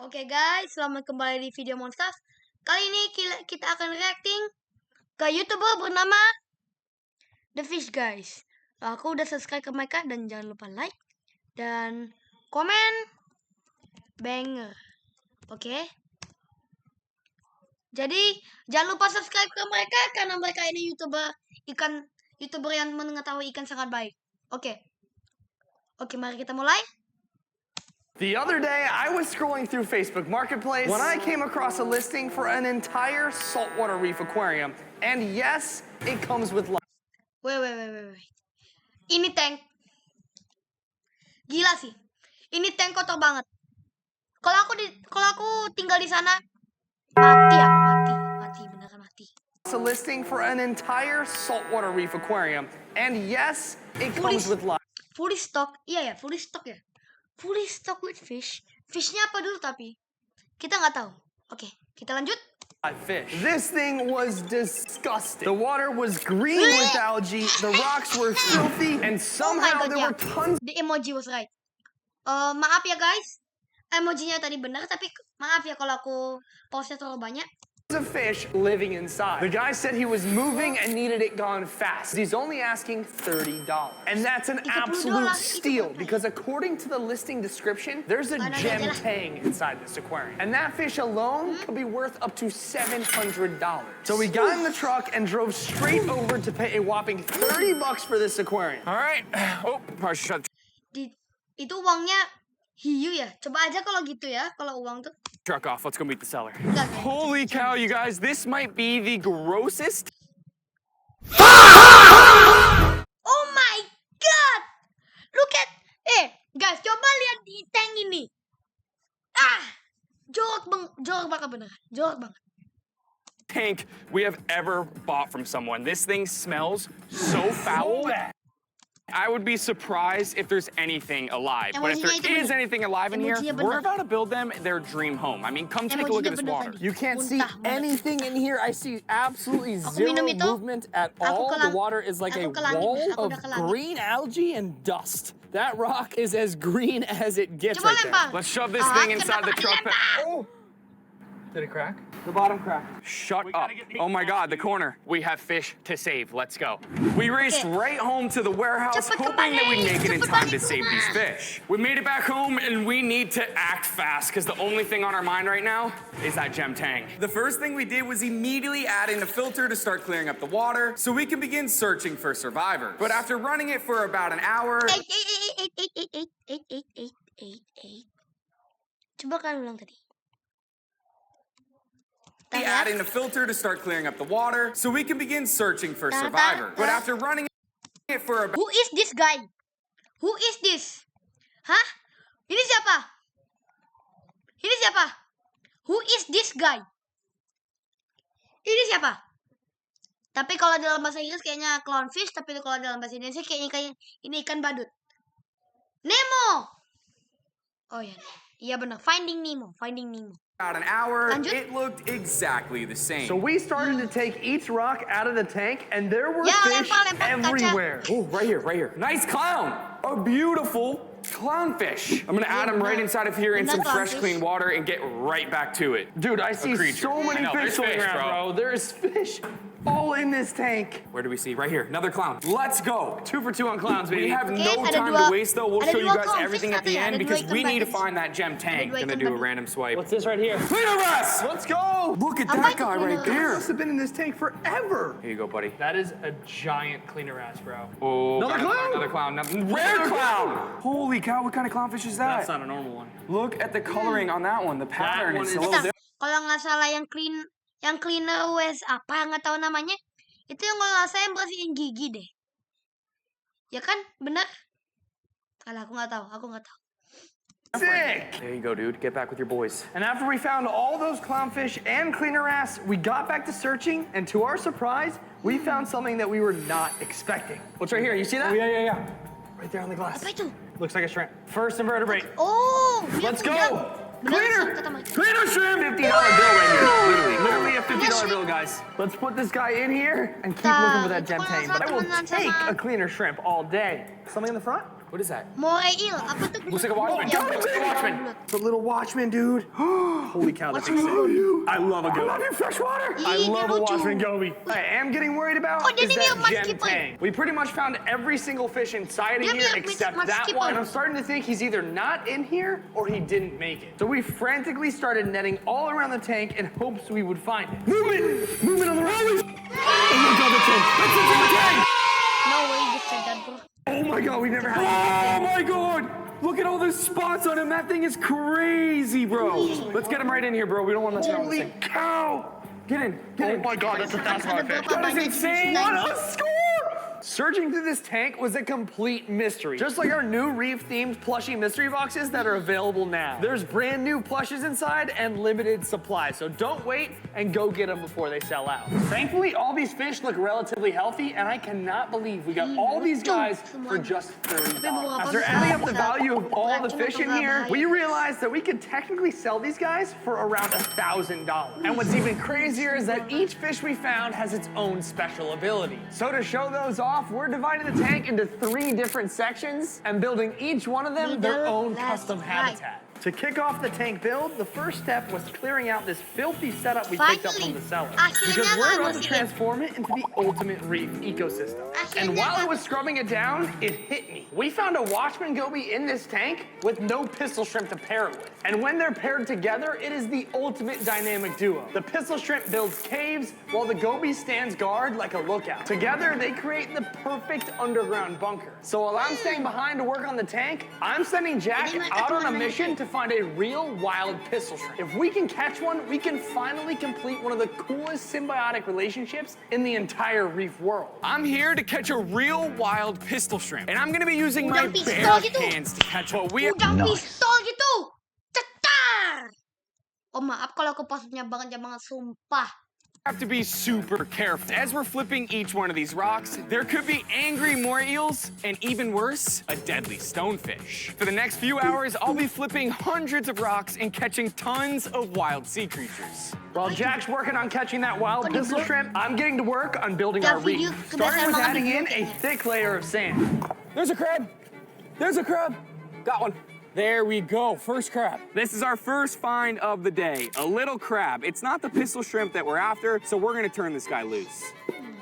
Oke guys, selamat kembali di video Monsters. Kali ini kita akan reacting ke YouTuber bernama The Fish guys. Aku udah subscribe ke mereka dan jangan lupa like dan komen banger. Oke. Jadi jangan lupa subscribe ke mereka karena mereka ini YouTuber yang mengetahui ikan sangat baik. Oke, mari kita mulai. The other day, I was scrolling through Facebook Marketplace when I came across a listing for an entire saltwater reef aquarium. And yes, it comes with life. Wait. Ini tank. Gila sih. Ini tank kotor banget. Kalau aku tinggal di sana, mati, beneran mati. It's a listing for an entire saltwater reef aquarium. And yes, it comes with life. Fully stock. Iya ya, fully stock ya. Fully stock with fish. Fishnya apa dulu tapi? Kita nggak tahu. Oke, kita lanjut. Fish. This thing was disgusting. The water was green with algae, the rocks were filthy, and somehow there were tons. The emoji was right. Maaf ya guys. Emojinya tadi benar, tapi maaf ya kalau aku pause-nya terlalu banyak. A fish living inside. The guy said he was moving and needed it gone fast. He's only asking $30. And that's an absolute steal because according to the listing description, there's a gem tang inside this aquarium. And that fish alone could be worth up to $700. So we got in the truck and drove straight over to pay a whopping $30 for this aquarium. All right. Oh, probably should shut. Itu uangnya hiu ya. Coba aja kalau gitu ya, kalau uang tuh. Truck off. Let's go meet the seller. Holy cow, you guys! This might be the grossest. Oh my god! Look at, guys, coba lihat di tank ini. Jorok banget beneran, jorok banget. Tank we have ever bought from someone. This thing smells so foul. I would be surprised if there's anything alive. But if there is anything alive in here, we're about to build them their dream home. I mean, come take a look at this water. You can't see anything in here. I see absolutely zero movement at all. The water is like a wall of green algae and dust. That rock is as green as it gets right there. Let's shove this thing inside the truck. Oh! Did it crack? The bottom cracked. Shut up. Oh my God, the corner. We have fish to save. Let's go. We raced right home to the warehouse hoping that we'd make it in time to save these fish. We made it back home and we need to act fast because the only thing on our mind right now is that gem tang. The first thing we did was immediately add in a filter to start clearing up the water so we can begin searching for survivors. But after running it for about an hour... Coba kalian ulang tadi. We add in a filter to start clearing up the water so we can begin searching for survivors. But after running it for about... Who is this guy? Who is this? Hah? Ini siapa? Who is this guy? Ini siapa? Tapi kalau dalam bahasa Inggris kayaknya clownfish, tapi kalau dalam bahasa Indonesia kayaknya ini ikan badut. Nemo. Oh ya. Iya benar. Finding Nemo. About an hour, it looked exactly the same. So we started to take each rock out of the tank, and there were fish everywhere. Oh, right here. Nice clown. A beautiful clownfish. I'm gonna add him right inside of here in some fresh, clean water and get right back to it. Dude, I see so many fish swimming around, bro. There's fish all in this tank. Where do we see? Right here. Another clown. Let's go. 2 for 2 on clowns, baby. We have no time to waste, though. We'll show you guys everything at the end because we need to find that gem tank. Gonna do a random swipe. What's this right here? Cleaner rest! Let's go! Look at that guy right there. Must have been in this tank forever. Here you go, buddy. That is a giant cleaner ass, bro. Oh, another clown. Rare clown! Holy cow, what kind of clownfish is that? That's not a normal one. Look at the coloring on that one. The pattern is a little different. Kalau nggak salah yang cleaner wes apa nggak tahu namanya. Itu yang kalau nggak salah yang bersihin gigi deh. Ya kan? Bener? Kalau aku nggak tahu. Sick! There you go, dude. Get back with your boys. And after we found all those clownfish and cleaner ass, we got back to searching, and to our surprise, we found something that we were not expecting. What's right here? You see that? Oh, yeah. Right there on the glass. Apa itu? Looks like a shrimp. First invertebrate. Oh, let's go! Cleaner shrimp! $50 bill right here. Literally a $50 bill, guys. Let's put this guy in here and keep looking for that gem tang. But I will take a cleaner shrimp all day. Something in the front? What is that? Moray eel. Apa tuh? Looks like a watchman. Ya, Got it, bulat. watchman. The little watchman, dude. Holy cow, that's Watchman exciting. I love a I goat. love you, freshwater. I Ih, love dia a lucu. watchman goby. I am getting worried about Oh, dia is ni mirip that Mas gem Skipper. tank. We pretty much found every single fish inside of Dia here mirip except Mas that Skipper. one. And I'm starting to think he's either not in here or he didn't make it. So we frantically started netting all around the tank in hopes we would find it. Movement! Movement on the right! Oh my god, the tank! That's the gem tank! No way, you said that, bro. Oh my god, we never had Oh my god! Look at all the spots on him. That thing is crazy, bro. Let's get him right in here, bro. We don't want to mess around with this Holy thing. cow! Get in. Get in. Oh my god, that's a Ada fish. berapa That is banyak insane. jenis What lain? a score! Searching through this tank was a complete mystery. Just like our new Reef-themed plushie mystery boxes that are available now. There's brand new plushes inside and limited supply, so don't wait and go get them before they sell out. Thankfully, all these fish look relatively healthy, and I cannot believe we got all these guys for just $30. After adding up the value of all the fish in here, we realized that we could technically sell these guys for around $1,000. And what's even crazier is that each fish we found has its own special ability. So to show those off, we're dividing the tank into 3 different sections and building each one of them their Middle, own left, custom right. habitat. To kick off the tank build, the first step was clearing out this filthy setup we picked up from the cellar. Akhirnya Because we're about to bagus, Lim. transform it into the ultimate reef ecosystem. And Akhirnya while I bagus. was scrubbing it down, it hit me. We found a watchman goby in this tank with no pistol shrimp to pair it with. And when they're paired together, it is the ultimate dynamic duo. The pistol shrimp builds caves while the goby stands guard like a lookout. Together, they create the perfect underground bunker. So while I'm staying behind to work on the tank, I'm sending Jack Jadi mereka out on a teman-teman. mission to find a real wild pistol shrimp. If we can catch one, we can finally complete one of the coolest symbiotic relationships in the entire reef world. I'm here to catch a real wild pistol shrimp, and I'm gonna be using my Udang pistol bare gitu. hands to catch what we Udang pistol gitu. Cetar. Oh maaf kalau aku pasutnya banget, sumpah. have to be super careful. As we're flipping each one of these rocks, there could be angry moray eels, and even worse, a deadly stonefish. For the next few hours, I'll be flipping hundreds of rocks and catching tons of wild sea creatures. While Jack's working on catching that wild pistol shrimp, I'm getting to work on building Ya, our video reef, starting kebiasaan with banget adding di in vlog a ini. thick layer of sand. There's a crab. There's a crab. Got one. There we go, first crab. This is our first find of the day, a little crab. It's not the pistol shrimp that we're after, so we're gonna turn this guy loose.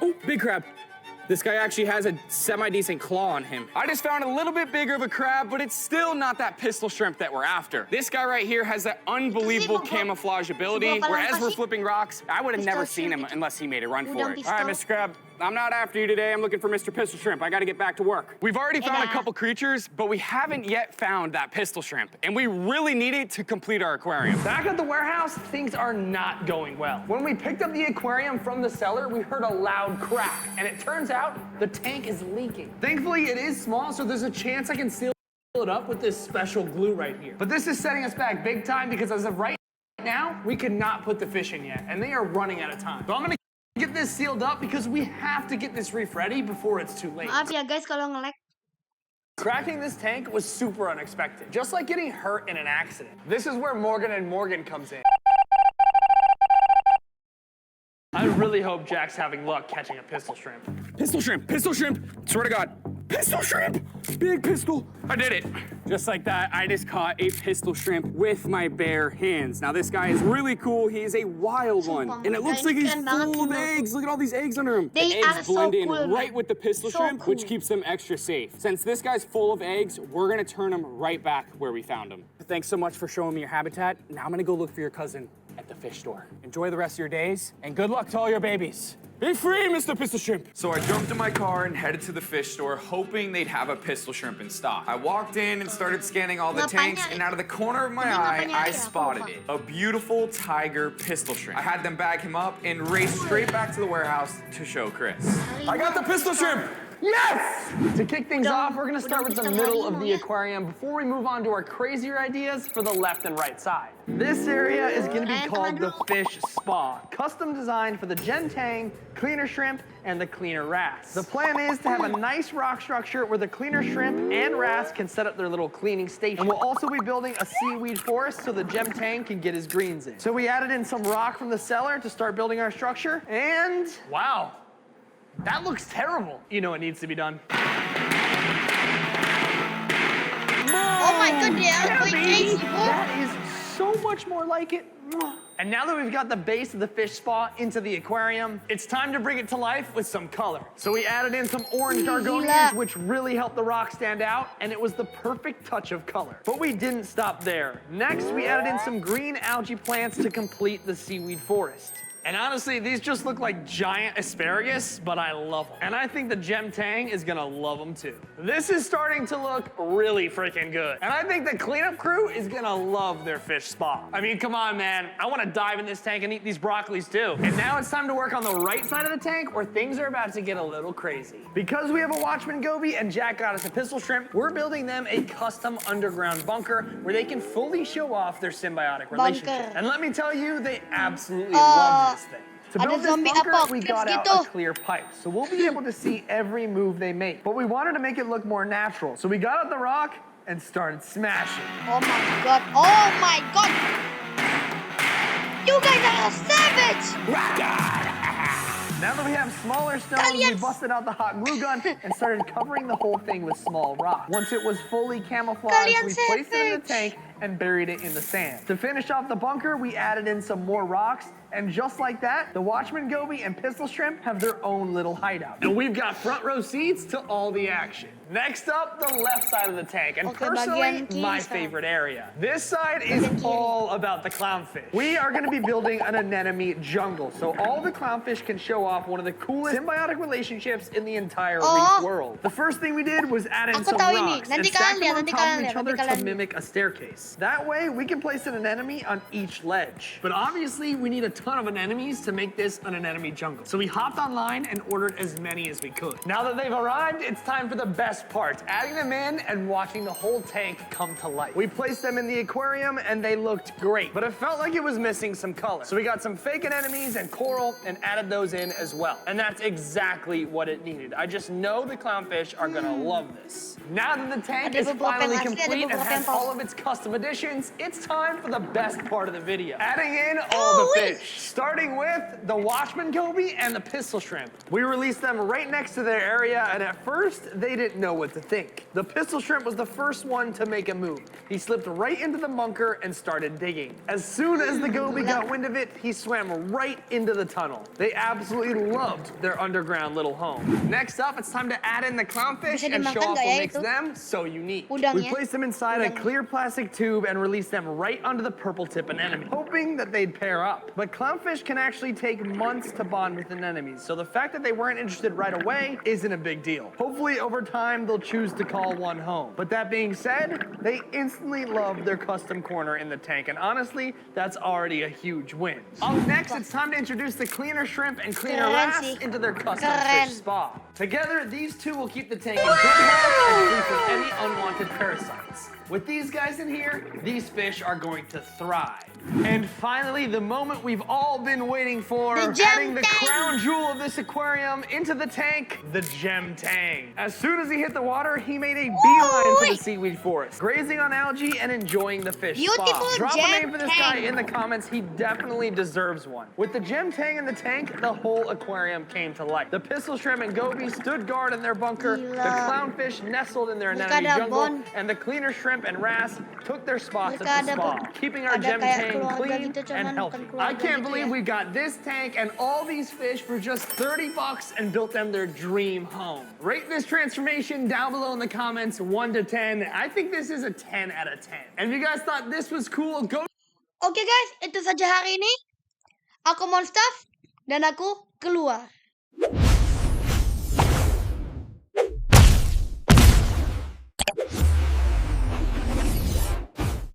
Oh, big crab. This guy actually has a semi-decent claw on him. I just found a little bit bigger of a crab, but it's still not that pistol shrimp that we're after. This guy right here has that unbelievable camouflage ability, where as we're flipping rocks, I would have never seen him unless he made a run for it. All right, Mr. Crab, I'm not after you today. I'm looking for Mr. Pistol Shrimp. I gotta get back to work. We've already found a couple creatures, but we haven't yet found that pistol shrimp, and we really need it to complete our aquarium. Back at the warehouse, things are not going well. When we picked up the aquarium from the cellar, we heard a loud crack, and it turns out the tank is leaking. Thankfully, it is small, so there's a chance I can seal it up with this special glue right here. But this is setting us back big time because as of right now, we could not put the fish in yet, and they are running out of time. So I'm gonna get this sealed up because we have to get this reef ready before it's too late. Maaf ya guys kalau nge-lag. Cracking this tank was super unexpected, just like getting hurt in an accident. This is where Morgan & Morgan comes in. I really hope Jack's having luck catching a pistol shrimp. Pistol shrimp, pistol shrimp. Swear to God, pistol shrimp, big pistol. I did it. Just like that, I just caught a pistol shrimp with my bare hands. Now this guy is really cool. He is a wild one. And it looks like he's full of eggs. Look at all these eggs under him. The They are eggs so blend in cool, right man. with the pistol So shrimp, which cool. keeps them extra safe. Since this guy's full of eggs, we're gonna turn him right back where we found him. Thanks so much for showing me your habitat. Now I'm gonna go look for your cousin at the fish store. Enjoy the rest of your days, and good luck to all your babies. Be free, Mr. Pistol Shrimp. So I jumped in my car and headed to the fish store, hoping they'd have a pistol shrimp in stock. I walked in and started scanning all the tanks, and out of the corner of my eye, I spotted it. A beautiful tiger pistol shrimp. I had them bag him up and race straight back to the warehouse to show Chris. I got the pistol shrimp. Yes! To kick things off, we're gonna start with the middle of the aquarium before we move on to our crazier ideas for the left and right side. This area is gonna be called the Fish Spa, custom designed for the gem tang, cleaner shrimp, and the cleaner wrasse. The plan is to have a nice rock structure where the cleaner shrimp and wrasse can set up their little cleaning station. And we'll also be building a seaweed forest so the gem tang can get his greens in. So we added in some rock from the cellar to start building our structure, and wow. That looks terrible. You know what needs to be done. my god, they are going crazy, bro. That is so much more like it. And now that we've got the base of the fish spa into the aquarium, it's time to bring it to life with some color. So we added in some orange dargonias, which really helped the rock stand out, and it was the perfect touch of color. But we didn't stop there. Next, we added in some green algae plants to complete the seaweed forest. And honestly, these just look like giant asparagus, but I love them. And I think the Gem Tang is gonna love them too. This is starting to look really freaking good. And I think the cleanup crew is gonna love their fish spa. I mean, come on, man. I wanna dive in this tank and eat these broccolis too. And now it's time to work on the right side of the tank where things are about to get a little crazy. Because we have a Watchman goby and Jack got us a pistol shrimp, we're building them a custom underground bunker where they can fully show off their symbiotic relationship. And let me tell you, they absolutely love this thing. To build this bunker, we got out a clear pipe, so we'll be able to see every move they make. But we wanted to make it look more natural, so we got out the rock and started smashing. Oh my god, oh my god! You guys are a savage! Now that we have smaller stones, we busted out the hot glue gun and started covering the whole thing with small rocks. Once it was fully camouflaged, we placed it in the tank and buried it in the sand. To finish off the bunker, we added in some more rocks, and just like that, the Watchman goby and pistol shrimp have their own little hideout. And we've got front row seats to all the action. Next up, the left side of the tank, and personally, my favorite area. This side is all about the clownfish. We are gonna be building an anemone jungle, so all the clownfish can show off one of the coolest symbiotic relationships in the entire reef world. The first thing we did was add in some rocks and stack them on top of each other to mimic a staircase. That way, we can place an anemone on each ledge. But obviously, we need a ton of anemones to make this an anemone jungle. So we hopped online and ordered as many as we could. Now that they've arrived, it's time for the best part, adding them in and watching the whole tank come to life. We placed them in the aquarium and they looked great, but it felt like it was missing some color. So we got some fake anemones and coral and added those in as well. And that's exactly what it needed. I just know the clownfish are gonna love this. Now that the tank is finally complete and has all of its custom additions, it's time for the best part of the video. Adding in all the fish, starting with the Watchman goby and the pistol shrimp. We released them right next to their area, and at first, they didn't know what to think. The pistol shrimp was the first one to make a move. He slipped right into the bunker and started digging. As soon as the goby got wind of it, he swam right into the tunnel. They absolutely loved their underground little home. Next up, it's time to add in the clownfish and show off what makes them so unique. We placed them inside a clear plastic tube and released them right under the purple tip anemone, hoping that they'd pair up. But clownfish can actually take months to bond with anemones, so the fact that they weren't interested right away isn't a big deal. Hopefully, over time, they'll choose to call one home. But that being said, they instantly loved their custom corner in the tank, and honestly, that's already a huge win. Up next, it's time to introduce the cleaner shrimp and cleaner wrasse into their custom fish spa. Together, these two will keep the tank in good health and free from any unwanted parasites. With these guys in here, these fish are going to thrive. And finally, the moment we've all been waiting for, adding the crown jewel of this aquarium into the tank, the Gem Tang. As soon as he hit the water, he made a beeline for the seaweed forest, grazing on algae and enjoying the fish spa. Drop a name for this guy in the comments. He definitely deserves one. With the Gem Tang in the tank, the whole aquarium came to life. The pistol shrimp and goby stood guard in their bunker, the clownfish nestled in their anemone jungle, and the cleaner shrimp and wrasse took their spots at the spa, keeping our Gem Tang clean and healthy. I can't believe we got this tank and all these fish for just 30 bucks and built them their dream home. Rate this transformation down below in the comments, 1 to 10. I think this is a 10 out of 10. And if you guys thought this was cool, go. Okay guys, itu saja hari ini. Aku Monstaff dan aku keluar.